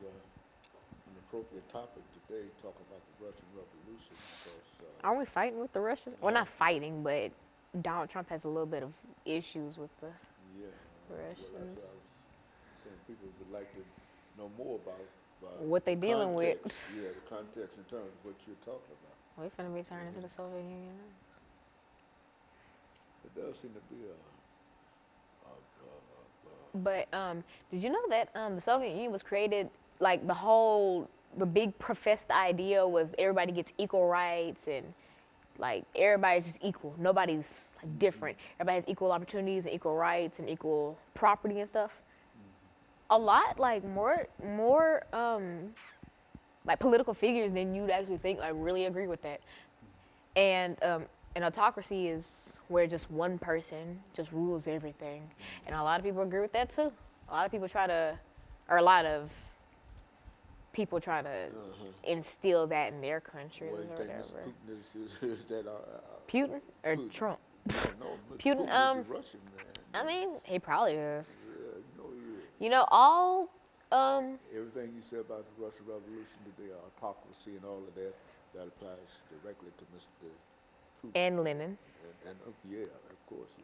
an appropriate topic today, talk about the Russian Revolution, because Are we fighting with the Russians? Well, not fighting, but Donald Trump has a little bit of issues with the yeah, Russians. well, that's what I was saying. People would like to know more about What they the dealing with. context. Yeah, the context in terms of what you're talking about. We're finna be turning to the Soviet Union. It does seem to be But did you know that the Soviet Union was created, like the big professed idea was everybody gets equal rights and like everybody's just equal. Nobody's like different. Everybody has equal opportunities and equal rights and equal property and stuff. A lot like more like political figures than you'd actually think like really agree with that. And an autocracy is where just one person just rules everything. And a lot of people agree with that too. A lot of people try to instill that in their countries well, you or think whatever. Mr. Putin is that Putin or Putin. Trump? No, Mr. Putin, Putin is a Russian man. I mean, he probably is. Yeah, you know he is. You know, all Everything you said about the Russian Revolution today, autocracy and all of that, that applies directly to Mr. Putin. and Lenin. And yeah, of course. Yeah.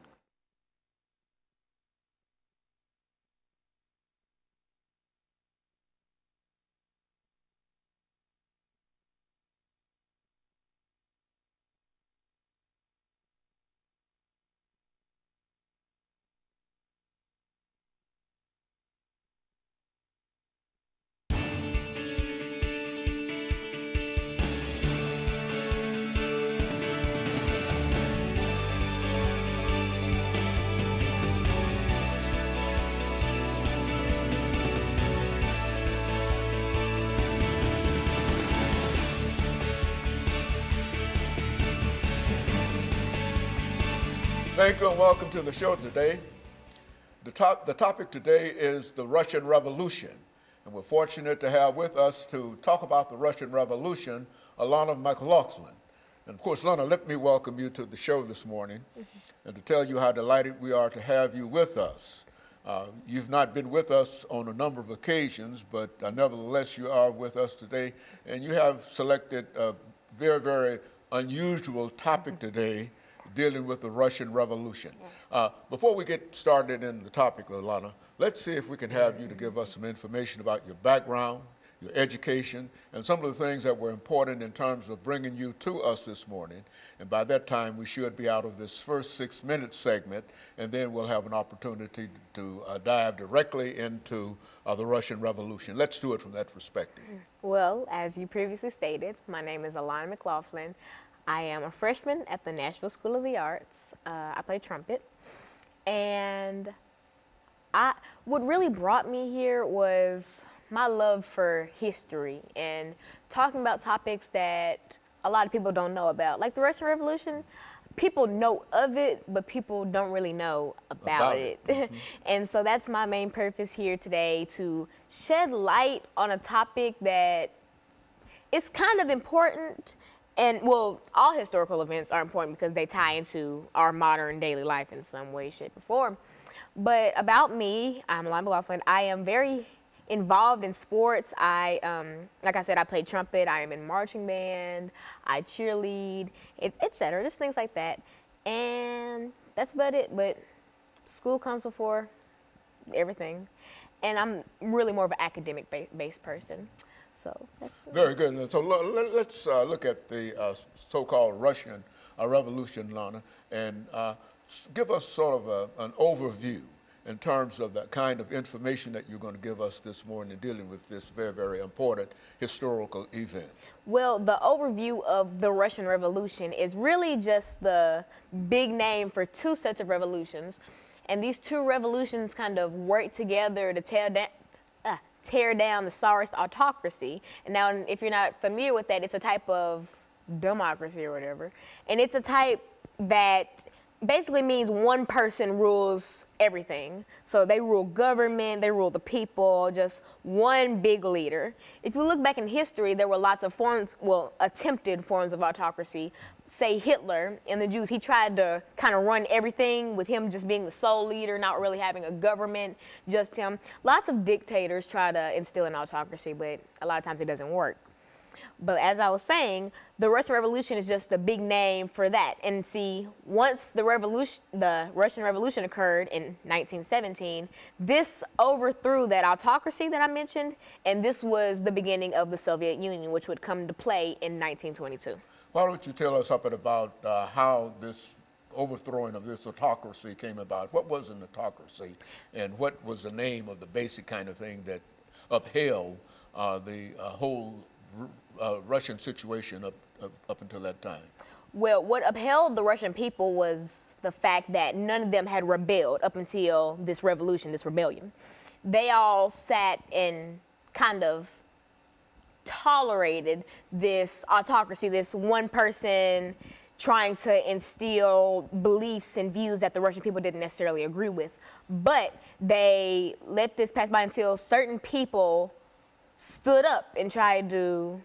Thank you and welcome to the show today. The topic today is the Russian Revolution. And we're fortunate to have with us to talk about the Russian Revolution, Alana McLaughlin. And of course, Lana, let me welcome you to the show this morning and to tell you how delighted we are to have you with us. You've not been with us on a number of occasions, but nevertheless, you are with us today. And you have selected a very, very unusual topic today, dealing with the Russian Revolution. Before we get started in the topic, Alana, let's see if we can have you to give us some information about your background, your education, and some of the things that were important in terms of bringing you to us this morning. And by that time, we should be out of this first 6-minute segment, and then we'll have an opportunity to dive directly into the Russian Revolution. Let's do it from that perspective. Well, as you previously stated, my name is Alana McLaughlin. I am a freshman at the Nashville School of the Arts. I play trumpet. And what really brought me here was my love for history and talking about topics that a lot of people don't know about. Like the Russian Revolution, people know of it, but people don't really know about it. Mm-hmm. And so that's my main purpose here today, to shed light on a topic that is kind of important. And, well, all historical events are important because they tie into our modern daily life in some way, shape, or form. But about me, I'm Alana McLaughlin. I am very involved in sports. Like I said, I play trumpet. I am in marching band. I cheerlead, etc. Just things like that. And that's about it. But school comes before everything. And I'm really more of an academic-based person. So that's very good. So let's look at the so-called Russian Revolution, Lana, and give us sort of an overview in terms of the kind of information that you're going to give us this morning dealing with this very, very important historical event. Well, the overview of the Russian Revolution is really just the big name for two sets of revolutions. And these two revolutions kind of work together to tear down the Tsarist autocracy. And now, if you're not familiar with that, it's a type of democracy or whatever. And it's a type that basically means one person rules everything. So they rule government, they rule the people, just one big leader. If you look back in history, there were lots of forms, well, attempted forms of autocracy. Say Hitler and the Jews, he tried to kind of run everything with him just being the sole leader, not really having a government, just him. Lots of dictators try to instill an autocracy, but a lot of times it doesn't work. But as I was saying, the Russian Revolution is just a big name for that. And see, once the Russian Revolution occurred in 1917, this overthrew that autocracy that I mentioned, and this was the beginning of the Soviet Union, which would come into play in 1922. Why don't you tell us something about how this overthrowing of this autocracy came about? What was an autocracy, and what was the name of the basic kind of thing that upheld the whole Russian situation up until that time? Well, what upheld the Russian people was the fact that none of them had rebelled up until this revolution, this rebellion. They all sat and kind of tolerated this autocracy, this one person trying to instill beliefs and views that the Russian people didn't necessarily agree with. But they let this pass by until certain people stood up and tried to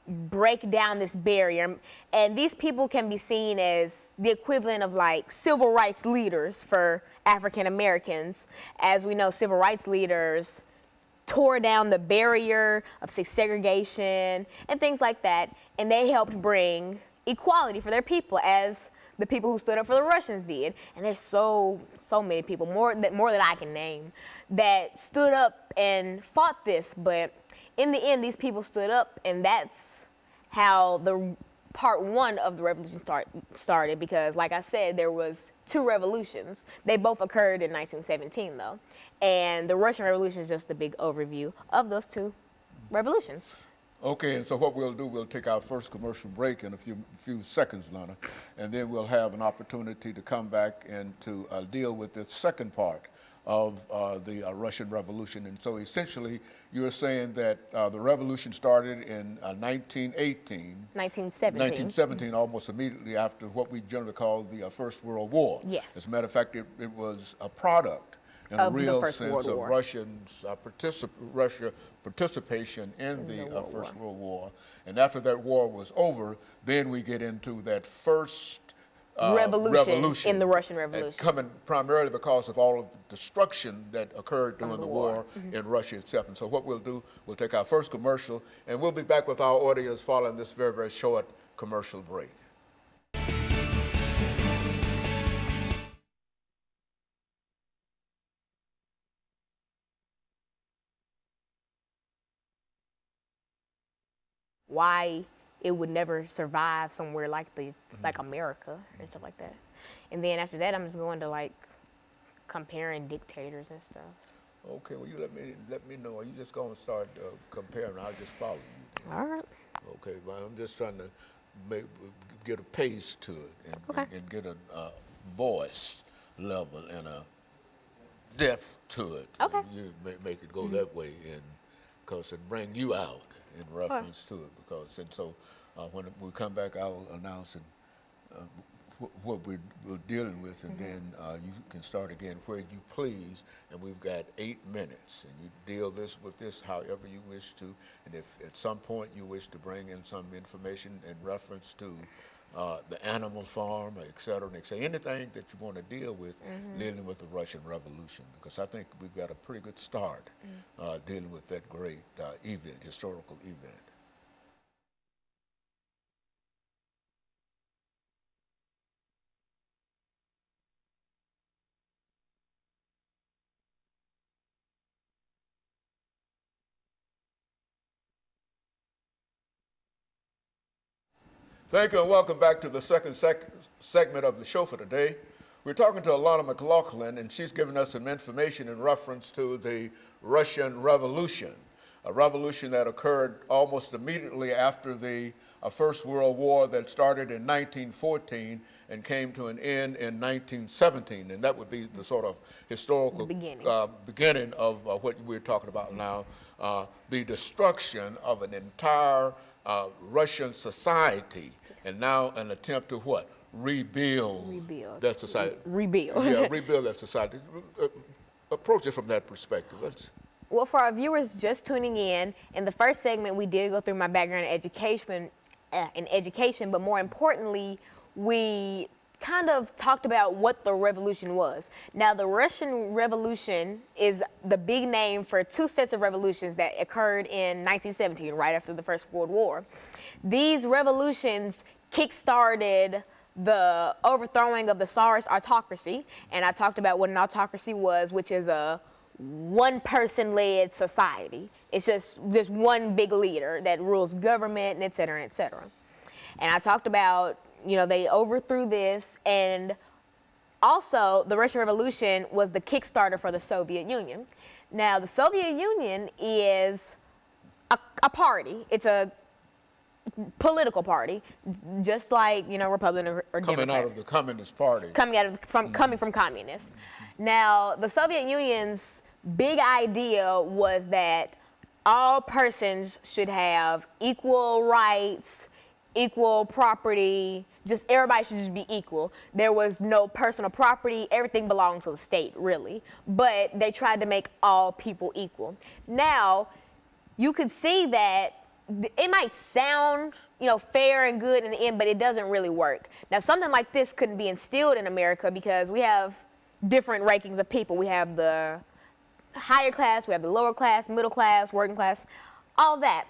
break down this barrier. And these people can be seen as the equivalent of like civil rights leaders for African Americans. As we know, civil rights leaders tore down the barrier of segregation and things like that, and they helped bring equality for their people, as the people who stood up for the Russians did. And there's so many people, more than I can name, that stood up and fought this. But in the end, these people stood up, and that's how the part one of the revolution started, because like I said, there was two revolutions. They both occurred in 1917 though. And the Russian Revolution is just a big overview of those two revolutions. Okay, and so what we'll do, we'll take our first commercial break in a few seconds, Lana, and then we'll have an opportunity to come back and to deal with the second part of the Russian Revolution. And so essentially, you're saying that the revolution started in 1917, 1917, almost immediately after what we generally call the First World War. Yes. As a matter of fact, it was a product in a real sense of Russians' participation in the First World War. And after that war was over, then we get into that first revolution in the Russian Revolution. Coming primarily because of all of the destruction that occurred during the war in Russia itself. And so what we'll do, we'll take our first commercial, and we'll be back with our audience following this very, very short commercial break. Why it would never survive somewhere like like America and stuff like that. And then after that, I'm just going to like comparing dictators and stuff. Okay, well, you let me know. Are you just going to start comparing? I'll just follow you. All right. Okay, well, I'm just trying to get a pace to it and get a voice level and a depth to it. Okay. You make it go that way, and because it bring you out in reference to it. Because and so when we come back, I'll announce what we're dealing with, and then you can start again where you please. And we've got 8 minutes, and you deal with this however you wish to. And if at some point you wish to bring in some information in reference to the animal farm, et cetera, anything that you want to deal with dealing with the Russian Revolution, because I think we've got a pretty good start dealing with that great historical event. Thank you, and welcome back to the second segment of the show for today. We're talking to Alana McLaughlin, and she's giving us some information in reference to the Russian Revolution, a revolution that occurred almost immediately after the First World War that started in 1914 and came to an end in 1917. And that would be the sort of historical beginning of what we're talking about now, the destruction of an entire Russian society, and now an attempt to what? rebuild that society. Rebuild. Yeah, rebuild that society. Approach it from that perspective. Well, for our viewers just tuning in the first segment, we did go through my background in education, but more importantly, we kind of talked about what the revolution was. Now, the Russian Revolution is the big name for two sets of revolutions that occurred in 1917, right after the First World War. These revolutions kick-started the overthrowing of the Tsarist autocracy, and I talked about what an autocracy was, which is a one-person-led society. It's just this one big leader that rules government, and et cetera, et cetera. And I talked about, you know, they overthrew this, and also the Russian Revolution was the Kickstarter for the Soviet Union. Now, the Soviet Union is a party. It's a political party, just like, you know, Republican or Democrat. Coming out of the Communist Party. Coming from communists. Now, the Soviet Union's big idea was that all persons should have equal rights, equal property, just everybody should just be equal. There was no personal property, everything belonged to the state, really. But they tried to make all people equal. Now, you could see that it might sound, you know, fair and good in the end, but it doesn't really work. Now, something like this couldn't be instilled in America because we have different rankings of people. We have the higher class, we have the lower class, middle class, working class, all that.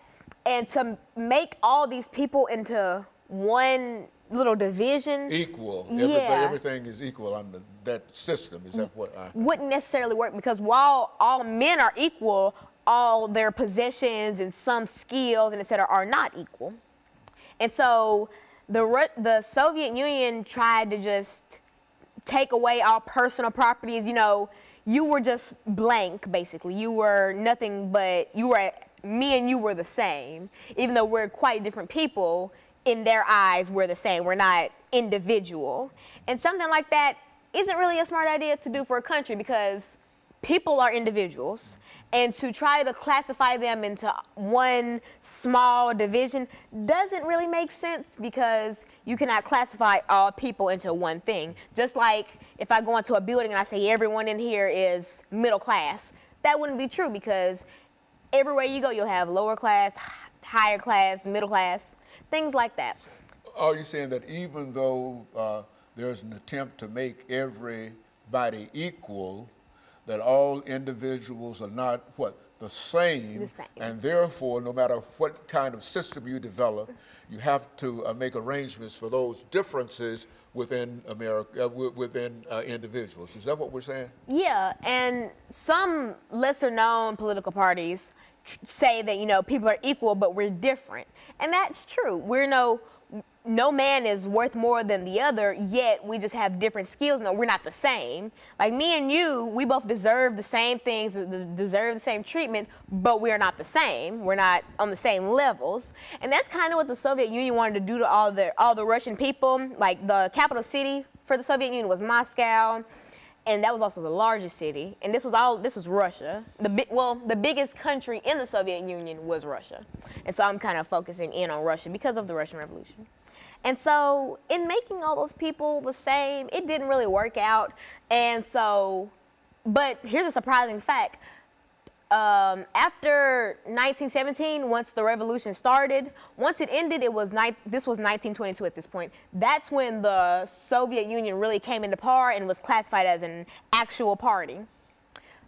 And to make all these people into one little division. Equal. Yeah. Everything is equal under that system. Is that what wouldn't necessarily work, because while all men are equal, all their possessions and some skills and et cetera are not equal. And so the Soviet Union tried to just take away all personal properties. You know, you were just blank, basically. You were nothing but, me and you were the same. Even though we're quite different people, in their eyes, we're the same. We're not individual. And something like that isn't really a smart idea to do for a country, because people are individuals, and to try to classify them into one small division doesn't really make sense, because you cannot classify all people into one thing. Just like if I go into a building and I say everyone in here is middle class, that wouldn't be true, because everywhere you go you'll have lower class, higher class, middle class, things like that. Are you saying that even though there's an attempt to make everybody equal, that all individuals are not, the same, and therefore, no matter what kind of system you develop, you have to make arrangements for those differences within America, within individuals. Is that what we're saying? Yeah, and some lesser-known political parties say that, you know, people are equal, but we're different, and that's true. No man is worth more than the other, yet we just have different skills. No, we're not the same. Like me and you, we both deserve the same things, deserve the same treatment, but we're not the same. We're not on the same levels. And that's kind of what the Soviet Union wanted to do to all the Russian people. Like, the capital city for the Soviet Union was Moscow, and that was also the largest city. And this was Russia. The biggest country in the Soviet Union was Russia. And so I'm kind of focusing in on Russia because of the Russian Revolution. And so in making all those people the same, it didn't really work out. And so, but here's a surprising fact. After 1917, once the revolution started, once it ended, this was 1922 at this point. That's when the Soviet Union really came into power and was classified as an actual party.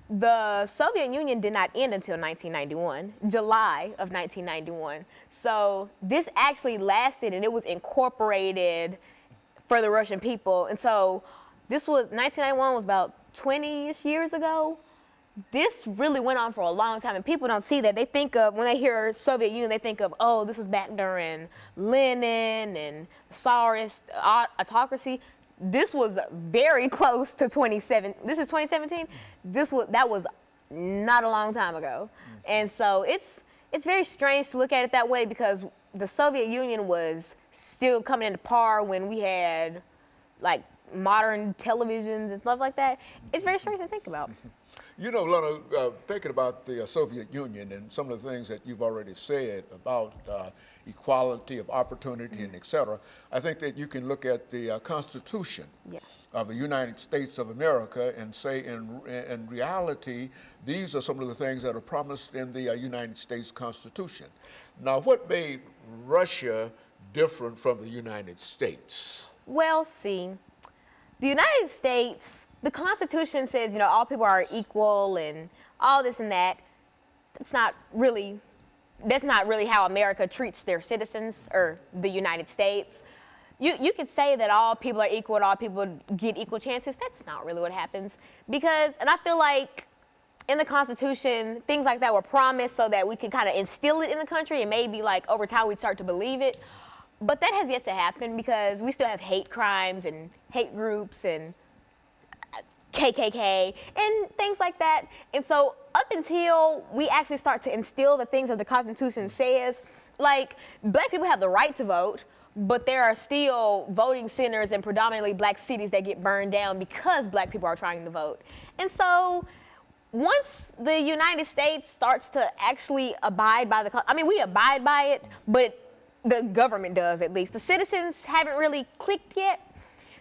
The Soviet Union did not end until 1991, July of 1991. So this actually lasted, and it was incorporated for the Russian people. And so 1991 was about 20-ish years ago. This really went on for a long time, and people don't see that. They think of, when they hear Soviet Union, they think of, oh, this was back during Lenin and the Tsarist autocracy. This was very close to 27. This is 2017. That was not a long time ago, and so it's very strange to look at it that way, because the Soviet Union was still coming into power when we had like modern televisions and stuff like that, it's very strange to think about. You know, Lana, thinking about the Soviet Union and some of the things that you've already said about equality of opportunity and et cetera, I think that you can look at the Constitution of the United States of America and say in reality, these are some of the things that are promised in the United States Constitution. Now, what made Russia different from the United States? Well, see, the United States, the Constitution says, you know, all people are equal and all this and that. That's not really how America treats their citizens, or the United States. You could say that all people are equal and all people get equal chances. That's not really what happens, because, and I feel like in the Constitution, things like that were promised so that we could kind of instill it in the country, and maybe like over time we'd start to believe it. But that has yet to happen, because we still have hate crimes and hate groups and KKK and things like that. And so up until we actually start to instill the things that the Constitution says, like black people have the right to vote, but there are still voting centers in predominantly black cities that get burned down because black people are trying to vote. And so once the United States starts to actually abide by I mean, we abide by it, but the government does, at least. The citizens haven't really clicked yet,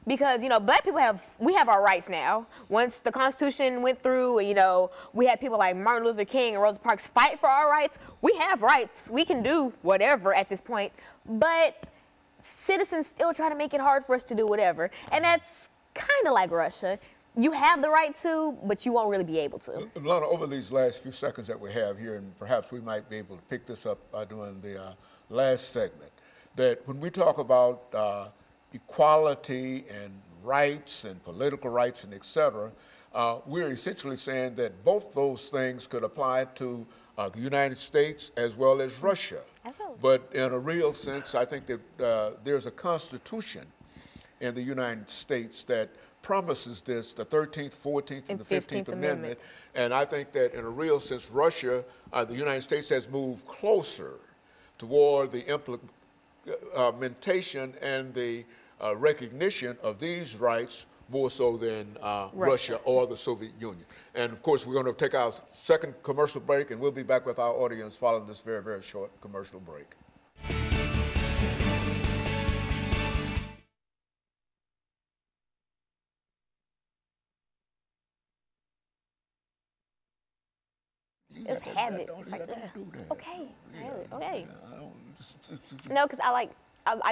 because, you know, black people we have our rights now. Once the Constitution went through, you know, we had people like Martin Luther King and Rosa Parks fight for our rights. We have rights. We can do whatever at this point, but citizens still try to make it hard for us to do whatever. And that's kind of like Russia. You have the right to, but you won't really be able to. Lana, over these last few seconds that we have here, and perhaps we might be able to pick this up during the last segment, that when we talk about equality and rights and political rights and et cetera, we're essentially saying that both those things could apply to the United States as well as Russia. But in a real sense, I think that there's a constitution in the United States that promises this, the 13th, 14th, and the 15th Amendment. And I think that in a real sense, Russia, the United States has moved closer toward the implementation and the recognition of these rights more so than Russia or the Soviet Union. And of course, we're going to take our second commercial break, and we'll be back with our audience following this very, very short commercial break. It's habit. It's like, do that. Okay, okay. Yeah, No, because I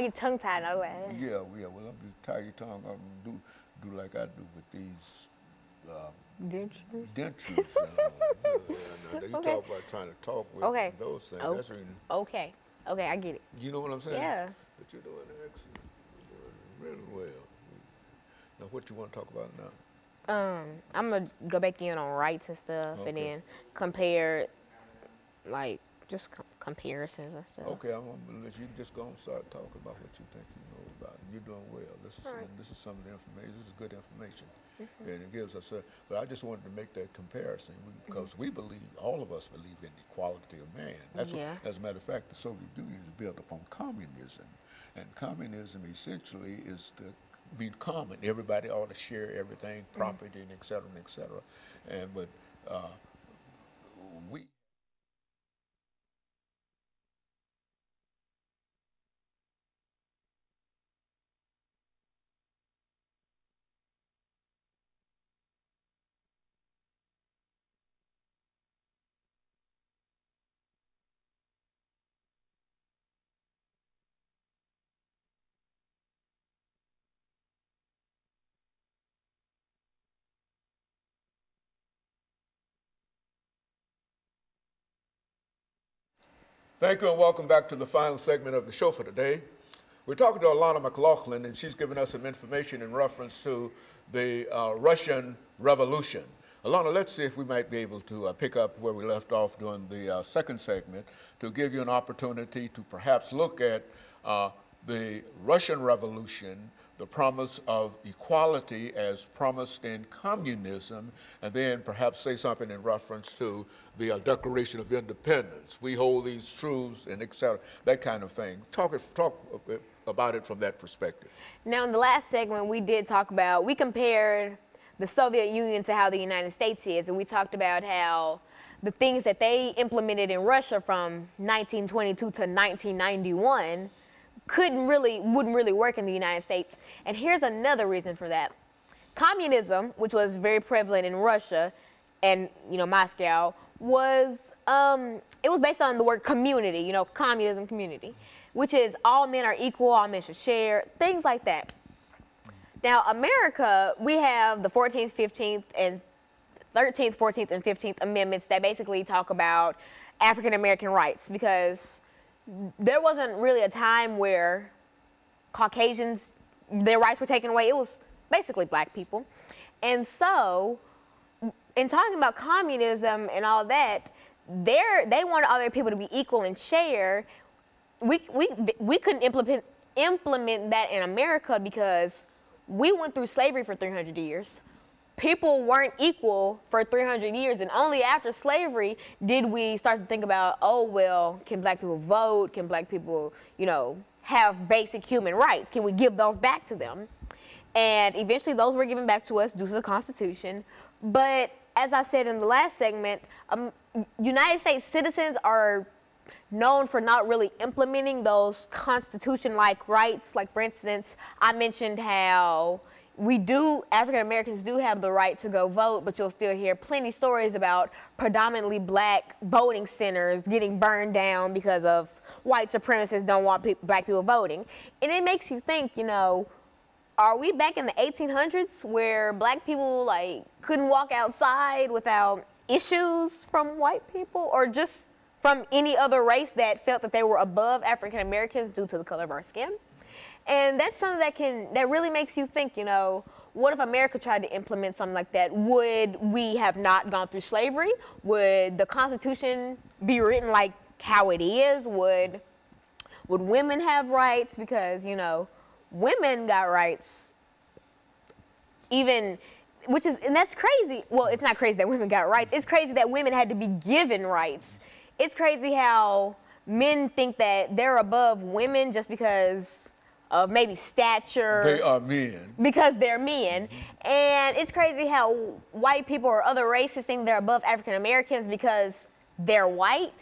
get tongue tied. I like, yeah. Well, I'll be tie your tongue up and do like I do with these dentures. You talk about trying to talk with those things. That's really, okay, I get it. you know what I'm saying? Yeah. But you're doing excellent. You're doing really well. Now, what you want to talk about now? I'm gonna go back in on rights and stuff, and then compare, like, just comparisons and stuff. Okay, I'm gonna let you just go and start talking about what you think you know about it. You're doing well. This is some of the information. This is good information, and it gives us but I just wanted to make that comparison because we believe, all of us believe in equality of man. That's what, as a matter of fact, the Soviet Union is built upon communism, and communism essentially is common. Everybody ought to share everything, property, and et cetera, and et cetera. But we. Thank you and welcome back to the final segment of the show for today. We're talking to Alana McLaughlin, and she's given us some information in reference to the Russian Revolution. Alana, let's see if we might be able to pick up where we left off during the second segment to give you an opportunity to perhaps look at the Russian Revolution, the promise of equality as promised in communism, and then perhaps say something in reference to the Declaration of Independence. We hold these truths and et cetera, that kind of thing. Talk about it from that perspective. Now, in the last segment, we compared the Soviet Union to how the United States is, and we talked about how the things that they implemented in Russia from 1922 to 1991 wouldn't really work in the United States. And here's another reason for that. Communism, which was very prevalent in Russia and, Moscow, was it was based on the word community, communism, community, which is all men are equal, all men should share, things like that. Now, America, we have the 14th, 15th, and 13th, 14th, and 15th Amendments that basically talk about African American rights, because there wasn't really a time where Caucasians, their rights were taken away. It was basically black people. And so, in talking about communism and all that, they wanted other people to be equal and share. We couldn't implement that in America because we went through slavery for 300 years. People weren't equal for 300 years, and only after slavery did we start to think about, oh, well, can black people vote? Can black people, have basic human rights? Can we give those back to them? And eventually those were given back to us due to the Constitution. But as I said in the last segment, United States citizens are known for not really implementing those Constitution-like rights. Like, for instance, I mentioned how African Americans do have the right to go vote, but you'll still hear plenty of stories about predominantly black voting centers getting burned down because of white supremacists don't want black people voting. And it makes you think, are we back in the 1800s where black people couldn't walk outside without issues from white people, or just from any other race that felt that they were above African Americans due to the color of our skin? And that's something that really makes you think, what if America tried to implement something like that? Would we have not gone through slavery? Would the Constitution be written like how it is? Would women have rights? Because, women got rights and that's crazy. Well, it's not crazy that women got rights. It's crazy that women had to be given rights. It's crazy how men think that they're above women just because of maybe stature. They are men. Because they're men. And it's crazy how white people or other races think they're above African Americans because they're white.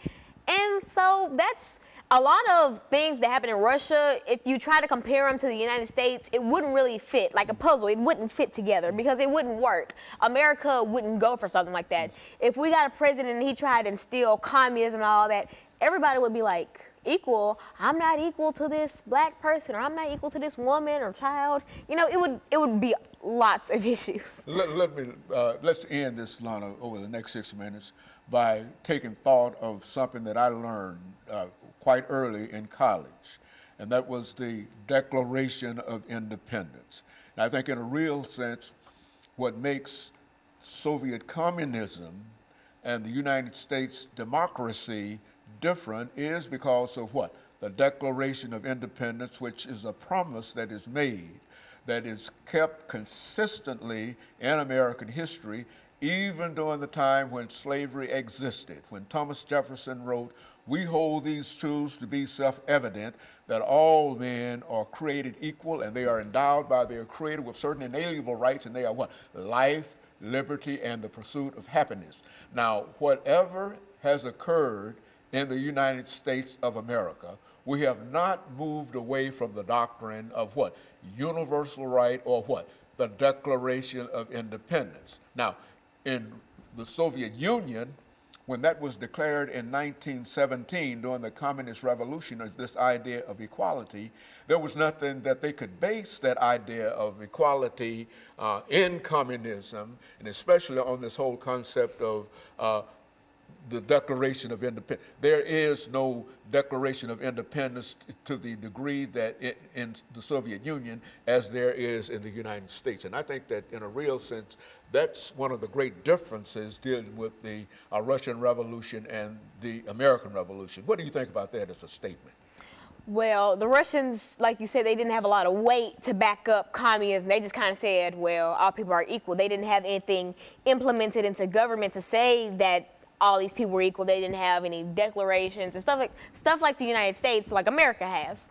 And so that's a lot of things that happen in Russia. If you try to compare them to the United States, it wouldn't really fit. Like a puzzle, it wouldn't fit together because it wouldn't work. America wouldn't go for something like that. If we got a president and he tried to instill communism and all that, everybody would be like, equal, I'm not equal to this black person, or I'm not equal to this woman or child. It would be lots of issues. Let's end this, Lana, over the next 6 minutes by taking thought of something that I learned quite early in college, and that was the Declaration of Independence. And I think in a real sense, what makes Soviet communism and the United States democracy different is because of what? The Declaration of Independence, which is a promise that is made, that is kept consistently in American history, even during the time when slavery existed. When Thomas Jefferson wrote, "We hold these truths to be self-evident, that all men are created equal and they are endowed by their Creator with certain inalienable rights, and they are what? Life, liberty, and the pursuit of happiness." Now, whatever has occurred in the United States of America, we have not moved away from the doctrine of what? Universal right, or what? The Declaration of Independence. Now, in the Soviet Union, when that was declared in 1917 during the Communist Revolution as this idea of equality, there was nothing that they could base that idea of equality in communism, and especially on this whole concept of the Declaration of Independence. There is no Declaration of Independence to the degree that in the Soviet Union as there is in the United States. And I think that in a real sense, that's one of the great differences dealing with the Russian Revolution and the American Revolution. What do you think about that as a statement? Well, the Russians, like you said, they didn't have a lot of weight to back up communism. They just kind of said, well, all people are equal. They didn't have anything implemented into government to say that all these people were equal. They didn't have any declarations and stuff like the United States, like America has.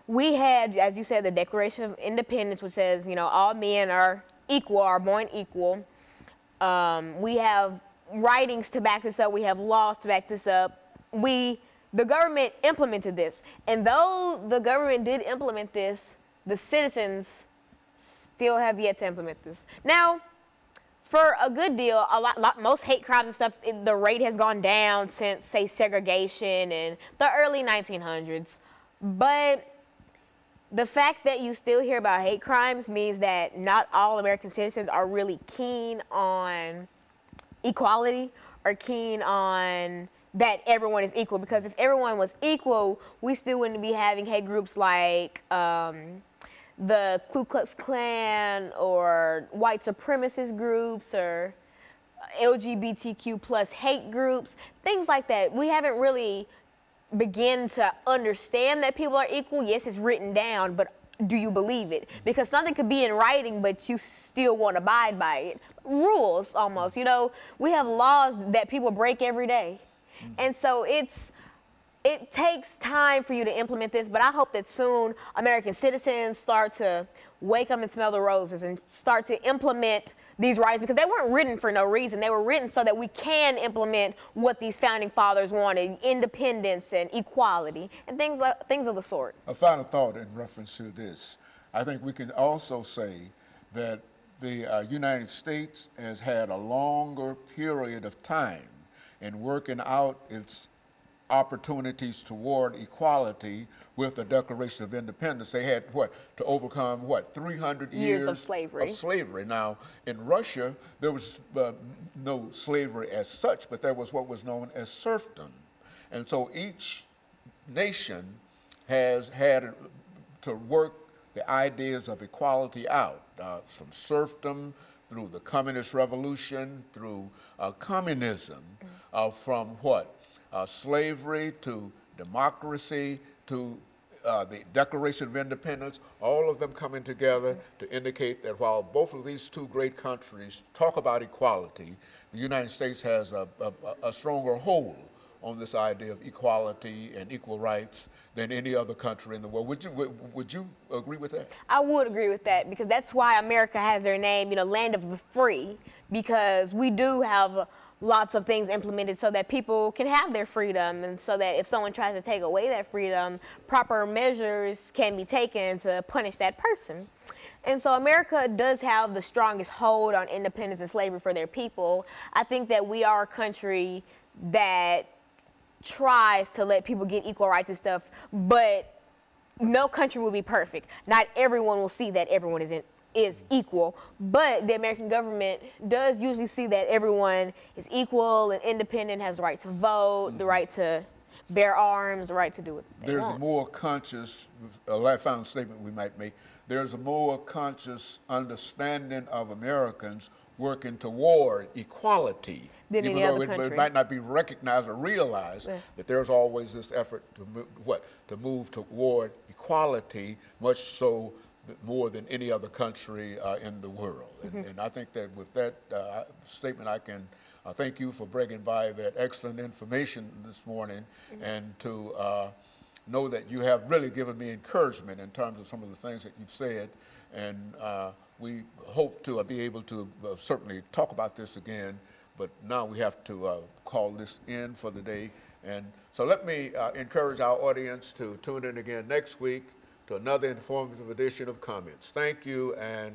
we had, as you said, the Declaration of Independence, which says, you know, all men are equal, are born equal. We have writings to back this up. We have laws to back this up. The government implemented this. And though the government did implement this, the citizens still have yet to implement this. Now, for a good deal, most hate crimes and stuff, the rate has gone down since, say, segregation in the early 1900s. But the fact that you still hear about hate crimes means that not all American citizens are really keen on equality or keen on that everyone is equal. Because if everyone was equal, we still wouldn't be having hate groups like the Ku Klux Klan or white supremacist groups or LGBTQ plus hate groups, things like that. We haven't really begin to understand that people are equal. Yes, it's written down, but do you believe it? Because something could be in writing, but you still won't abide by it. Rules, almost. You know, we have laws that people break every day. And so it takes time for you to implement this, but I hope that soon American citizens start to wake up and smell the roses and start to implement these rights, because they weren't written for no reason. They were written so that we can implement what these founding fathers wanted: independence and equality and things of the sort. A final thought in reference to this. I think we can also say that the United States has had a longer period of time in working out its opportunities toward equality with the Declaration of Independence. They had to overcome 300 years of slavery. Now, in Russia, there was no slavery as such, but there was what was known as serfdom. And so each nation has had to work the ideas of equality out, from serfdom through the Communist Revolution, through communism, from slavery to democracy to the Declaration of Independence, all of them coming together to indicate that while both of these two great countries talk about equality, the United States has a stronger hold on this idea of equality and equal rights than any other country in the world. Would you agree with that? I would agree with that, because that's why America has their name, you know, land of the free, because we do have lots of things implemented so that people can have their freedom, and so that if someone tries to take away that freedom, proper measures can be taken to punish that person. And so America does have the strongest hold on independence and slavery for their people. I think that we are a country that tries to let people get equal rights and stuff, but no country will be perfect. Not everyone will see that everyone is equal, but the American government does usually see that everyone is equal and independent, has the right to vote, the right to bear arms, the right to do what they want. There's a more conscious, a final statement we might make, there's a more conscious understanding of Americans working toward equality, than even any though other country. it might not be recognized or realized, that there's always this effort to move toward equality, much so more than any other country in the world. And I think that with that statement, I can thank you for bringing by that excellent information this morning, and to know that you have really given me encouragement in terms of some of the things that you've said. And we hope to be able to certainly talk about this again, but now we have to call this in for the day. And so let me encourage our audience to tune in again next week to another informative edition of Comments. Thank you, and